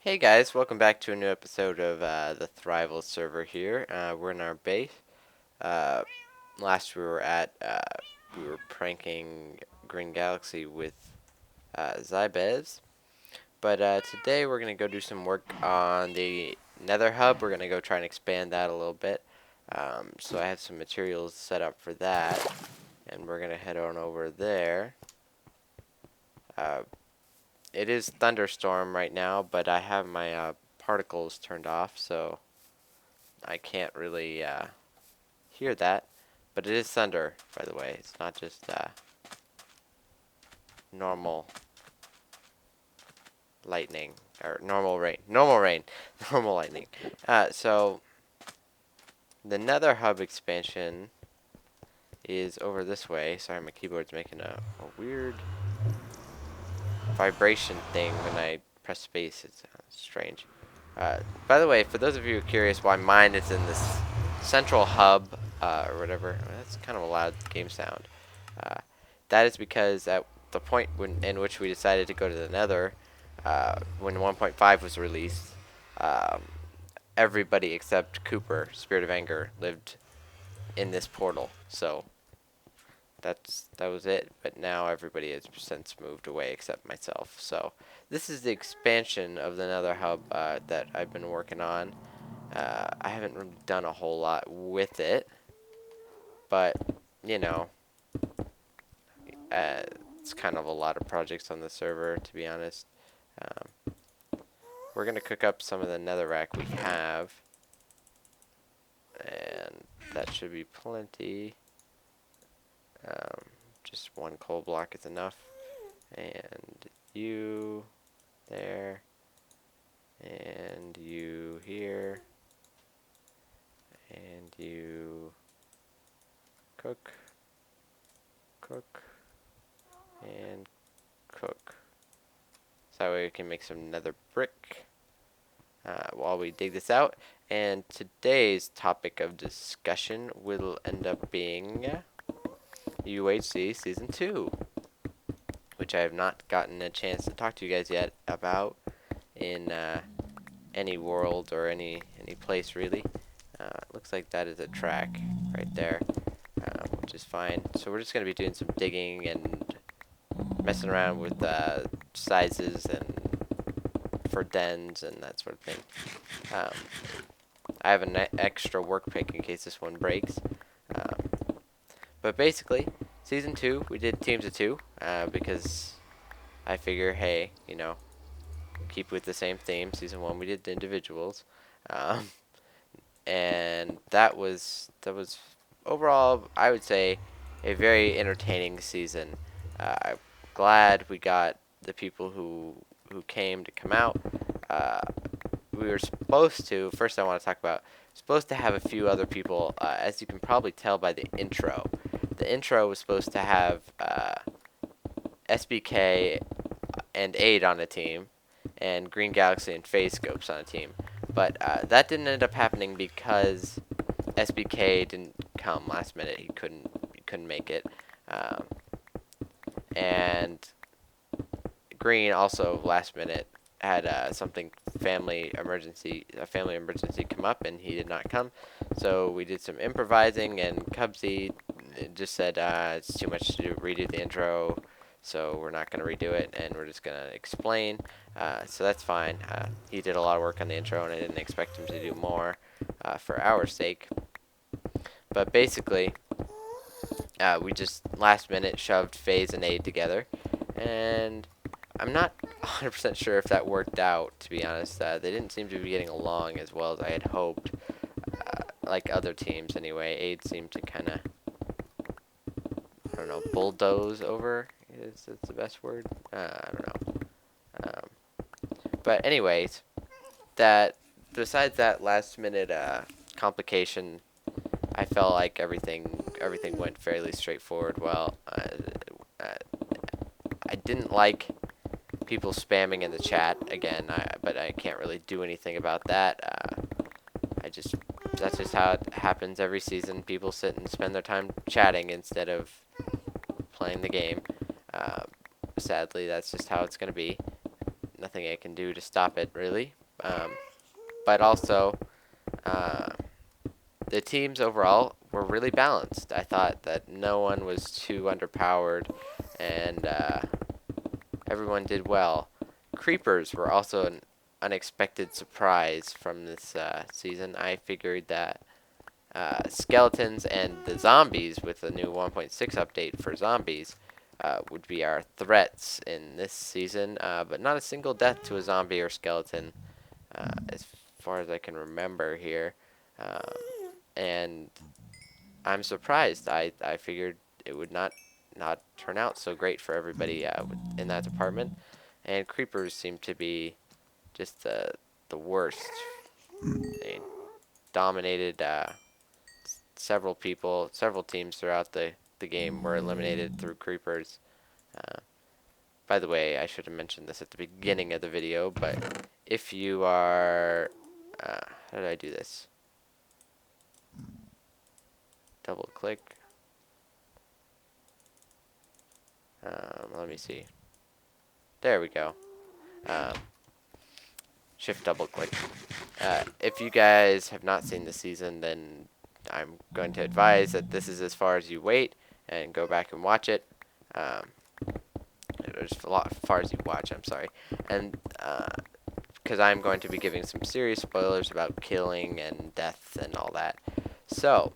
Hey guys, welcome back to a new episode of the Thrival Server here. We're in our base. Uh, last we were pranking Green Galaxy with Zybez. But today we're going to go do some work on the nether hub. We're going to go try and expand that a little bit. So I have some materials set up for that. And we're going to head on over there. Uh, it is thunderstorm right now, but I have my particles turned off, so I can't really hear that. But it is thunder, by the way. It's not just normal lightning or normal rain. Normal rain, normal lightning. So the Nether Hub expansion is over this way. Sorry, my keyboard's making a weird vibration thing when I press space. It's strange. By the way, for those of you who are curious why mine is in this central hub or whatever, that's kind of a loud game sound. Uh, that is because at the point in which we decided to go to the Nether, when 1.5 was released, um, everybody except Cooper, Spirit of Anger, lived in this portal. So that was it. But now everybody has since moved away except myself. So this is the expansion of the Nether hub that I've been working on. I haven't really done a whole lot with it, but you know, uh, it's kind of a lot of projects on the server, to be honest. Um, we're gonna cook up some of the netherrack we have, and that should be plenty. Just one coal block is enough, and you there, and you here, and you cook, and cook. So that way we can make some nether brick while we dig this out. And today's topic of discussion will end up being UHC Season 2, which I have not gotten a chance to talk to you guys yet about in any world or any place really. Looks like that is a track right there, which is fine. So we're just going to be doing some digging and messing around with sizes and for dens and that sort of thing. I have an extra work pick in case this one breaks. But basically, Season 2, we did teams of 2 because I figure, hey, you know, keep with the same theme. Season 1, we did individuals. And that was overall, I would say, a very entertaining season. I'm glad we got the people who came to come out. We were supposed to, first I want to talk about, supposed to have a few other people, as you can probably tell by the intro. The intro was supposed to have SBK and Aid on a team, and Green Galaxy and Phase Scopes on a team. But that didn't end up happening because SBK didn't come last minute. He couldn't make it. And Green also last minute had a family emergency come up, and he did not come. So we did some improvising, and Cubsy just said it's too much to redo the intro, so we're not going to redo it, and we're just going to explain. So that's fine. He did a lot of work on the intro, and I didn't expect him to do more for our sake. But basically, we just last minute shoved Phase and Aid together, and I'm not 100% sure if that worked out, to be honest. They didn't seem to be getting along as well as I had hoped. Like other teams, anyway. Aid seemed to kind of, I don't know, bulldoze over. Is that the best word? I don't know. But anyways, besides that last minute complication, I felt like everything went fairly straightforward. Well, I didn't like people spamming in the chat again, but I can't really do anything about that. That's just how it happens every season. People sit and spend their time chatting instead of playing the game. Sadly, that's just how it's going to be. nothing I can do to stop it really. But also, uh, the teams overall were really balanced. I thought that no one was too underpowered, and everyone did well. Creepers were also an unexpected surprise from this season. I figured that skeletons and the zombies with the new 1.6 update for zombies would be our threats in this season, but not a single death to a zombie or skeleton as far as I can remember here. Um, and I'm surprised. I figured it would not turn out so great for everybody in that department, and creepers seem to be just the worst. They dominated several teams throughout the game were eliminated through creepers. Uh, by the way, I should have mentioned this at the beginning of the video, but if you are, how did I do this? Double click. Let me see. There we go. Um, shift double click. If you guys have not seen the season, then I'm going to advise that this is as far as you wait and go back and watch it. As far as you watch, I'm sorry. And because I'm going to be giving some serious spoilers about killing and death and all that. So,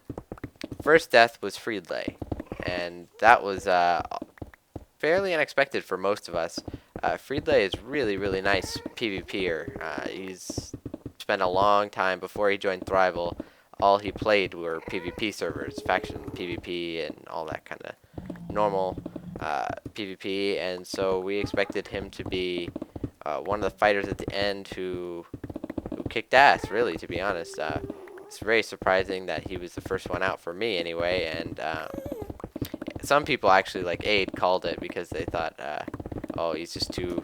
first death was Friedley, and that was fairly unexpected for most of us. Friedley is really nice PvPer. He's spent a long time before he joined Thrival. All he played were PvP servers, faction PvP, and all that kind of normal PvP. And so we expected him to be one of the fighters at the end who kicked ass. Really, to be honest, it's very surprising that he was the first one out for me anyway. And some people actually, like Aid, called it because they thought, oh, he's just too.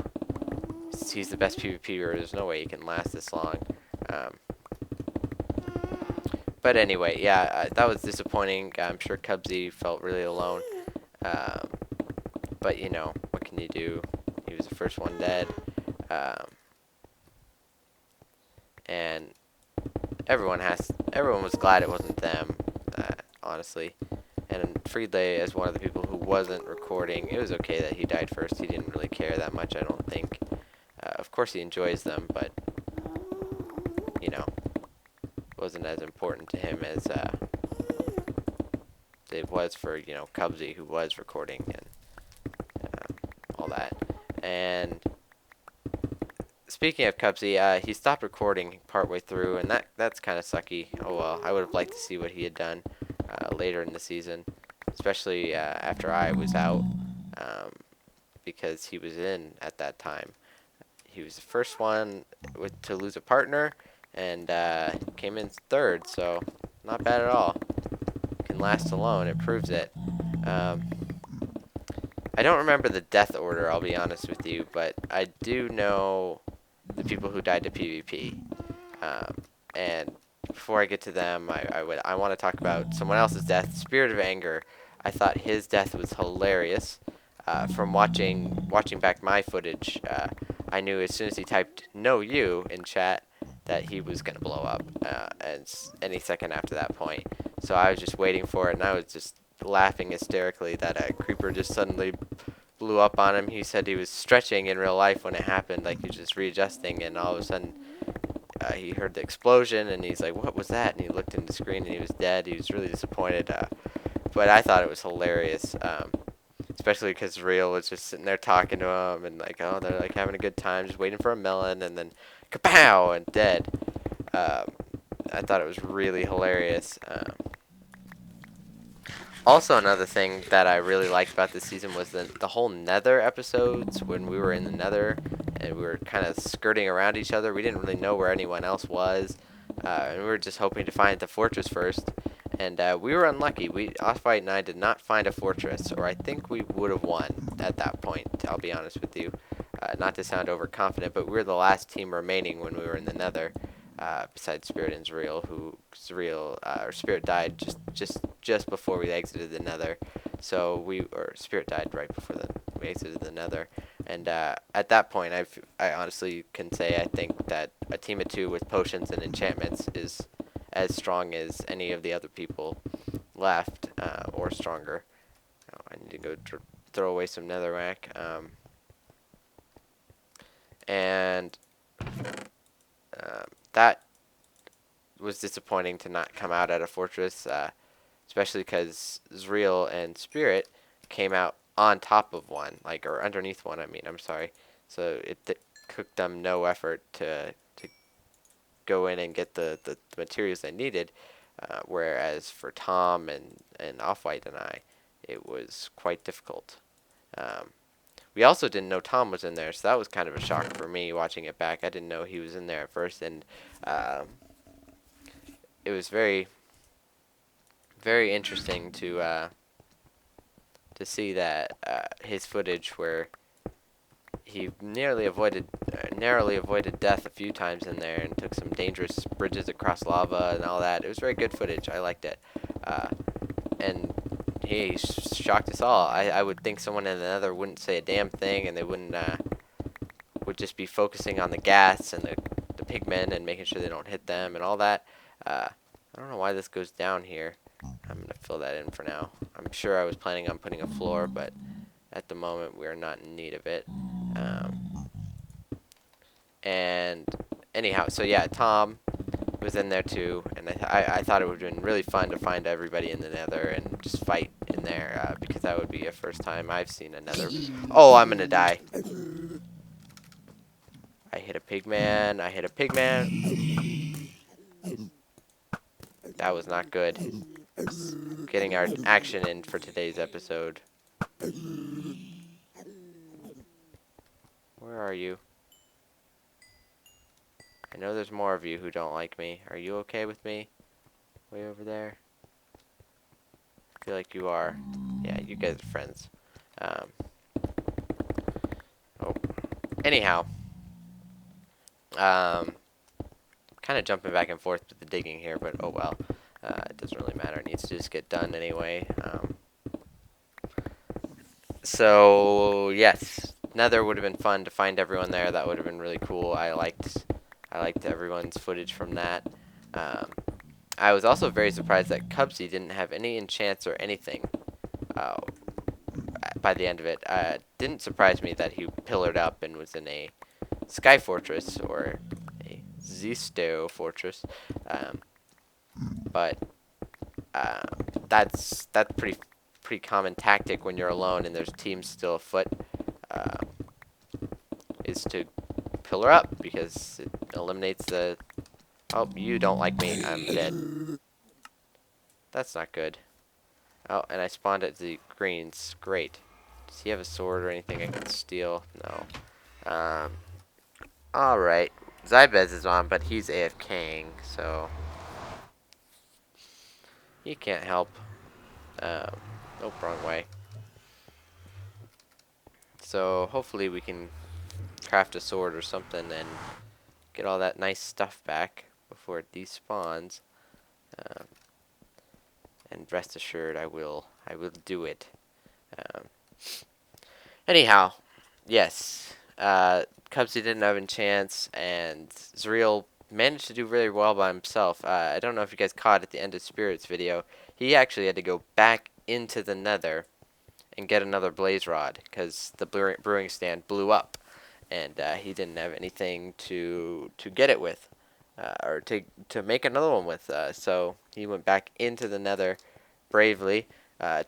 He's the best PvPer. There's no way he can last this long. But anyway, yeah, that was disappointing. I'm sure Cubsy felt really alone. But you know, what can you do? He was the first one dead. And everyone was glad it wasn't them, honestly. And Friedley, as one of the people who wasn't recording, it was okay that he died first. He didn't really care that much, I don't think. Of course he enjoys them, but, you know, wasn't as important to him as it was for, you know, Cubsy, who was recording and all that. And speaking of Cubsy, he stopped recording partway through, and that's kind of sucky. Oh well, I would have liked to see what he had done later in the season, especially after I was out, because he was in at that time. He was the first one to lose a partner, and came in third, so not bad at all. Can last alone, it proves it. I don't remember the death order, I'll be honest with you, but I do know the people who died to PvP. And before I get to them, I want to talk about someone else's death, Spirit of Anger. I thought his death was hilarious. From watching back my footage, I knew as soon as he typed "no you" in chat that he was gonna blow up, and any second after that point. So I was just waiting for it, and I was just laughing hysterically that a creeper just suddenly blew up on him. He said he was stretching in real life when it happened, like he was just readjusting, and all of a sudden he heard the explosion, and he's like, "What was that?" And he looked in the screen, and he was dead. He was really disappointed, but I thought it was hilarious, especially because Real was just sitting there talking to him, and like, oh, they're like having a good time, just waiting for a melon, and then kapow, and dead. I thought it was really hilarious. Also, another thing that I really liked about this season was the whole nether episodes, when we were in the nether and we were kind of skirting around each other. We didn't really know where anyone else was, and we were just hoping to find the fortress first. And we were unlucky. Offwhite and I did not find a fortress, or I think we would have won at that point, I'll be honest with you. Not to sound overconfident, but we were the last team remaining when we were in the nether. Besides Spirit and Zreal, Spirit died just before we exited the nether. So Spirit died right before we exited the nether. And at that point, I honestly can say I think that a team of 2 with potions and enchantments is as strong as any of the other people left, or stronger. Oh, I need to go throw away some netherrack. And that was disappointing to not come out at a fortress, especially because Zreal and Spirit came out on top of one, like, or underneath one. I mean, I'm sorry. So it took them no effort to go in and get the materials they needed. Whereas for Tom and Off-White and I, it was quite difficult. Um, we also didn't know Tom was in there, so that was kind of a shock for me watching it back. I didn't know he was in there at first, and it was very, very interesting to see that his footage where he narrowly avoided death a few times in there and took some dangerous bridges across lava and all that. It was very good footage. I liked it, and he shocked us all. I would think someone in the Nether wouldn't say a damn thing, and they would just be focusing on the gas and the pigmen and making sure they don't hit them and all that. I don't know why this goes down here. I'm gonna fill that in for now. I'm sure I was planning on putting a floor, but at the moment we are not in need of it. And anyhow, so yeah, Tom was in there too, and I thought it would have been really fun to find everybody in the Nether and just fight in there, because that would be a first time I've seen a Nether. Oh, I'm gonna die. I hit a pigman. I hit a pigman. That was not good. Getting our action in for today's episode. Where are you? I know there's more of you who don't like me. Are you okay with me? Way over there? I feel like you are. Yeah, you guys are friends. Oh. Anyhow. Kind of jumping back and forth with the digging here, but oh well. It doesn't really matter. It needs to just get done anyway. So yes, Nether would have been fun to find everyone there. That would have been really cool. I liked everyone's footage from that. I was also very surprised that Cubsy didn't have any enchants or anything by the end of it. Didn't surprise me that he pillared up and was in a Sky Fortress or a Zisto Fortress, but that's pretty common tactic when you're alone and there's teams still afoot, is to pillar up because it eliminates the. Oh, you don't like me. I'm dead. That's not good. Oh, and I spawned at the greens. Great. Does he have a sword or anything I can steal? No. Alright. Zybez is on, but he's AFKing, so he can't help. Nope, wrong way. So hopefully we can craft a sword or something and get all that nice stuff back before it despawns. And rest assured, I will do it. Anyhow, yes, Cubsy didn't have a chance, and Zreal managed to do really well by himself. I don't know if you guys caught at the end of Spirit's video, he actually had to go back into the Nether and get another blaze rod because the brewing stand blew up, and he didn't have anything to get it with, or to make another one with. So he went back into the Nether bravely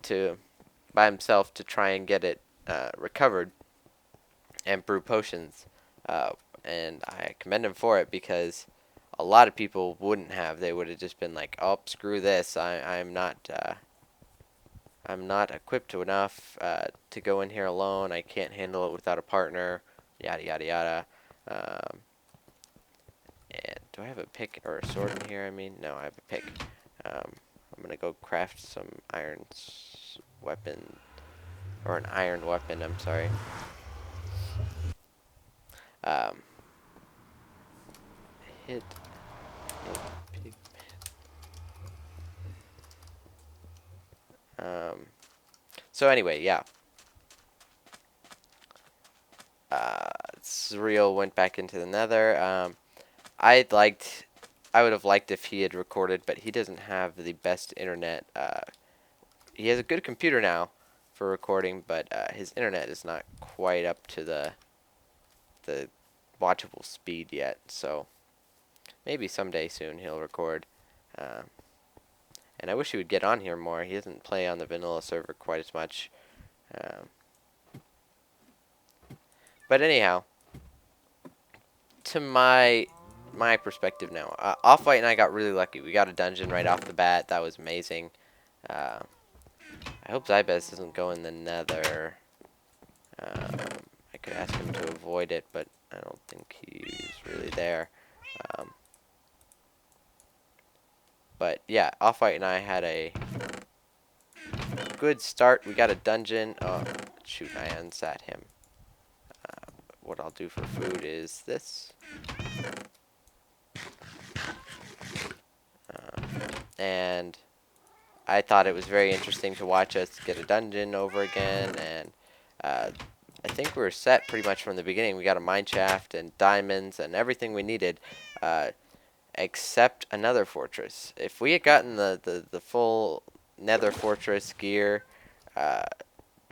to by himself to try and get it recovered and brew potions. And I commend him for it because a lot of people wouldn't have. They would have just been like, "Oh, screw this! I'm not equipped enough to go in here alone. I can't handle it without a partner." Yada yada yada. And do I have a pick or a sword in here? I mean, no, I have a pick. I'm gonna go craft some weapon, or an iron weapon. I'm sorry. Hit pig. So anyway, yeah. Zreal went back into the nether. I would have liked if he had recorded, but he doesn't have the best internet. He has a good computer now for recording, but his internet is not quite up to the watchable speed yet. So maybe someday soon he'll record. And I wish he would get on here more. He doesn't play on the vanilla server quite as much. But anyhow, to my perspective now, Off-White and I got really lucky. We got a dungeon right off the bat. That was amazing. I hope Zybez doesn't go in the nether. I could ask him to avoid it, but I don't think he's really there. But yeah, Off-White and I had a good start. We got a dungeon. Oh, shoot, I unsat him. What I'll do for food is this. And I thought it was very interesting to watch us get a dungeon over again, and I think we were set pretty much from the beginning. We got a mine shaft and diamonds and everything we needed, except another fortress. If we had gotten the full nether fortress gear,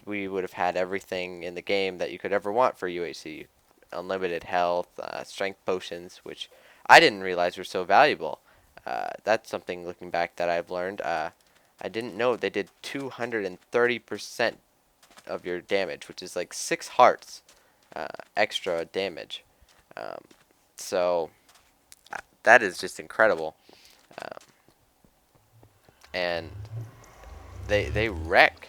we would have had everything in the game that you could ever want for UHC. Unlimited health, strength potions, which I didn't realize were so valuable. That's something, looking back, that I've learned. I didn't know they did 230% of your damage, which is like 6 hearts extra damage. So that is just incredible. And they wreck.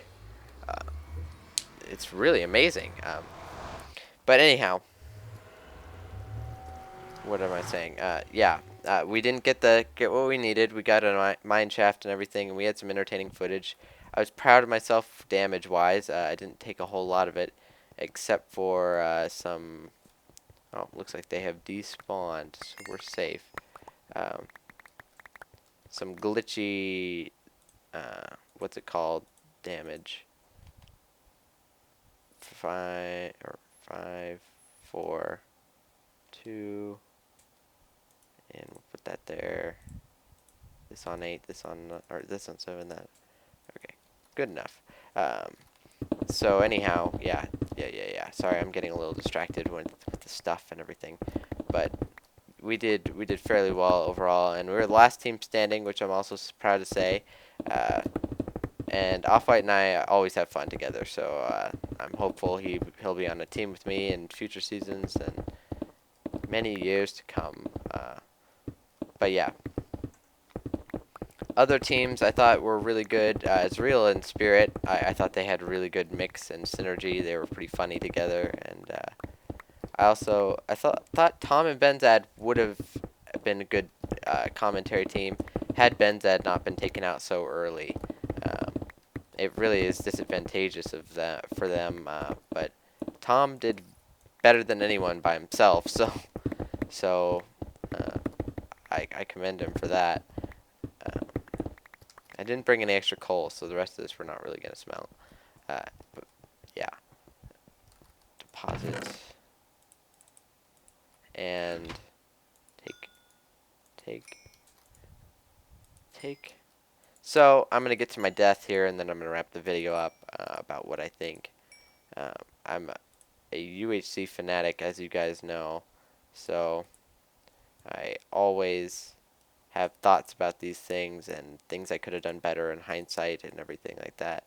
It's really amazing. But anyhow, what am I saying? Yeah, we didn't get what we needed. We got a mine shaft and everything, and we had some entertaining footage. I was proud of myself damage-wise. I didn't take a whole lot of it, except for some. Oh, looks like they have despawned, so we're safe. Some glitchy. What's it called? Damage. 5, 4, 2. And we'll put that there. This on 8, this on, or this on 7, that. Okay, good enough. So anyhow, yeah. Sorry, I'm getting a little distracted with the stuff and everything. But we did fairly well overall, and we were the last team standing, which I'm also proud to say. And Off-White and I always have fun together, so I'm hopeful he'll be on a team with me in future seasons and many years to come. But yeah, other teams I thought were really good. Zreal and Spirit, I thought they had a really good mix and synergy. They were pretty funny together, and I thought Tom and Benzad would have been a good commentary team had Benzad not been taken out so early. It really is disadvantageous for them, but Tom did better than anyone by himself, so I commend him for that. I didn't bring any extra coal, so the rest of this we're not really gonna smelt. But yeah, deposit and take. So I'm gonna get to my death here, and then I'm gonna wrap the video up about what I think. I'm a UHC fanatic, as you guys know, so I always have thoughts about these things and things I could have done better in hindsight and everything like that.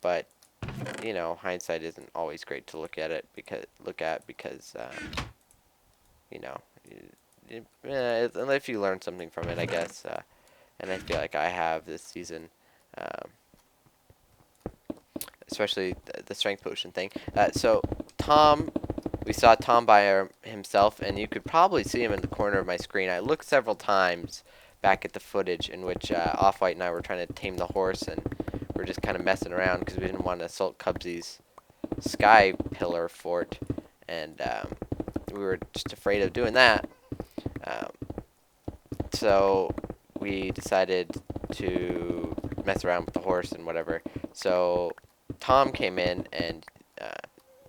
But you know, hindsight isn't always great to look at because you know, if you learn something from it, I guess. And I feel like I have this season, especially the strength potion thing. So Tom. We saw Tom by himself, and you could probably see him in the corner of my screen. I looked several times back at the footage in which Off-White and I were trying to tame the horse, and we were just kind of messing around because we didn't want to assault Cubsy's sky pillar fort, and we were just afraid of doing that. So we decided to mess around with the horse and whatever. So Tom came in and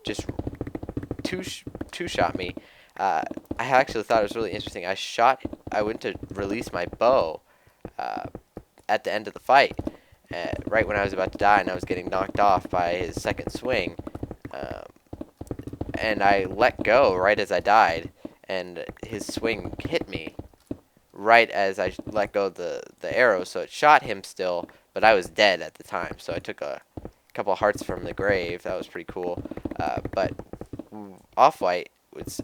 just two-shot me. I actually thought it was really interesting. I went to release my bow at the end of the fight, right when I was about to die, and I was getting knocked off by his second swing. Um, and I let go right as I died, and his swing hit me right as I let go of the arrow, so it shot him still, but I was dead at the time, so I took a couple of hearts from the grave. That was pretty cool. But Off-White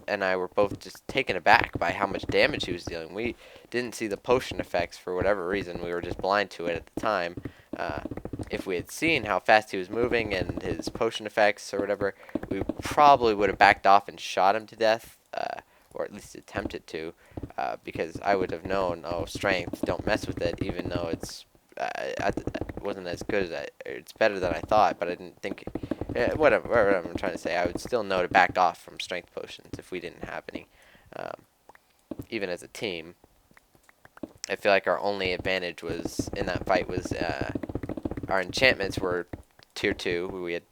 and I were both just taken aback by how much damage he was dealing. We didn't see the potion effects for whatever reason. We were just blind to it at the time. If we had seen how fast he was moving and his potion effects or whatever, we probably would have backed off and shot him to death, or at least attempted to, because I would have known, oh, strength, don't mess with it, even though it wasn't as good as it's better than I thought, but I didn't think, whatever I'm trying to say, I would still know to back off from strength potions if we didn't have any, even as a team. I feel like our only advantage was in that fight was our enchantments were tier 2. We had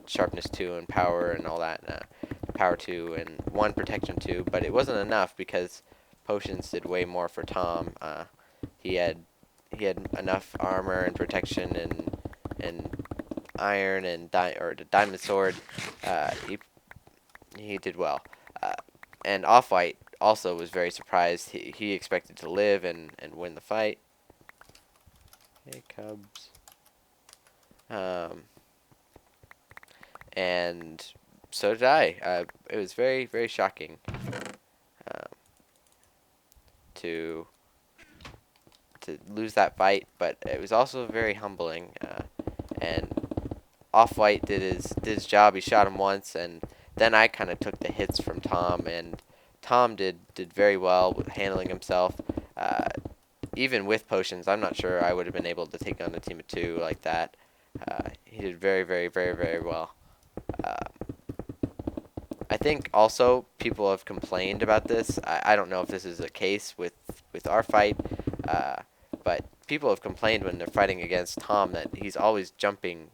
sharpness 2 and power and all that, power 2 and 1 protection 2, but it wasn't enough because potions did way more for Tom. He had enough armor and protection and iron and the diamond sword. He did well. And Off-White also was very surprised. He expected to live and win the fight. Hey, Cubs. And so did I. It was very, very shocking to lose that fight, but it was also very humbling. And Off-White did his job. He shot him once, and then I kind of took the hits from Tom, and Tom did very well with handling himself. Even with potions, I'm not sure I would have been able to take on a team of 2 like that. He did very, very, very, very well. I think also people have complained about this. I don't know if this is a case with our fight, but people have complained when they're fighting against Tom that he's always jumping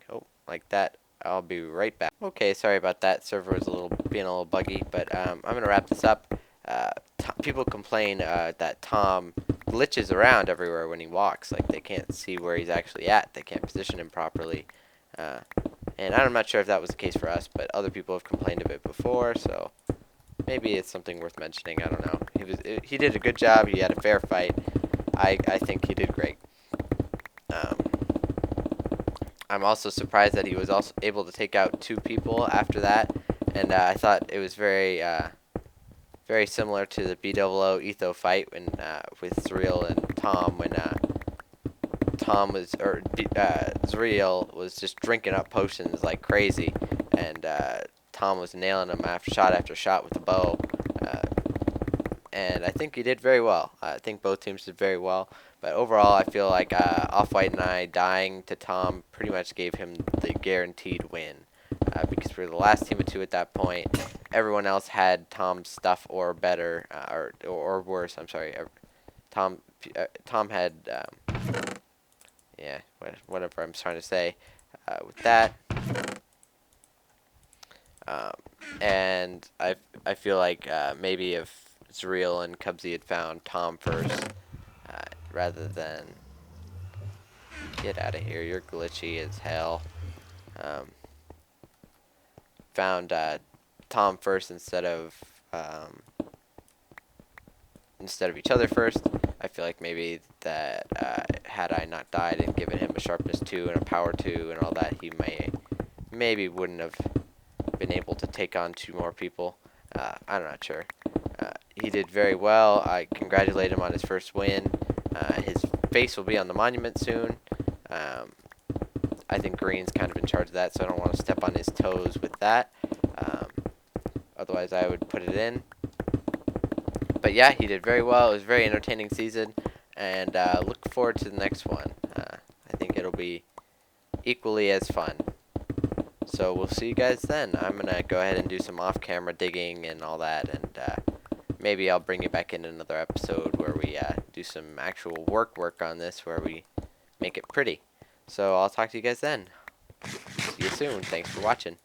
like that. I'll be right back. Okay, sorry about that. Server was being a little buggy, but I'm gonna wrap this up. People complain that Tom glitches around everywhere when he walks. Like they can't see where he's actually at. They can't position him properly. And I'm not sure if that was the case for us, but other people have complained of it before, so maybe it's something worth mentioning. I don't know. He did a good job. He had a fair fight. I think he did great. I'm also surprised that he was also able to take out 2 people after that, and I thought it was very very similar to the BOO Etho fight with Thrival and Tom when Zriel was just drinking up potions like crazy, and Tom was nailing him after shot with the bow. And I think he did very well. I think both teams did very well. But overall, I feel like Off-White and I dying to Tom pretty much gave him the guaranteed win. Because we were the last team of 2 at that point. Everyone else had Tom's stuff or better, or worse. I'm sorry. Tom had, yeah, whatever I'm trying to say with that. And I feel like maybe if Zriel and Cubsy had found Tom first, rather than get out of here. You're glitchy as hell. Found Tom first instead of each other first. I feel like maybe that had I not died and given him a sharpness 2 and a power 2 and all that, he maybe wouldn't have been able to take on 2 more people. I'm not sure. He did very well. I congratulate him on his first win. His face will be on the monument soon. I think Green's kind of in charge of that, so I don't want to step on his toes with that. Otherwise, I would put it in. But yeah, he did very well. It was a very entertaining season, and look forward to the next one. I think it'll be equally as fun. So we'll see you guys then. I'm going to go ahead and do some off-camera digging and all that, and maybe I'll bring you back in another episode where we do some actual work on this, where we make it pretty. So I'll talk to you guys then. See you soon. Thanks for watching.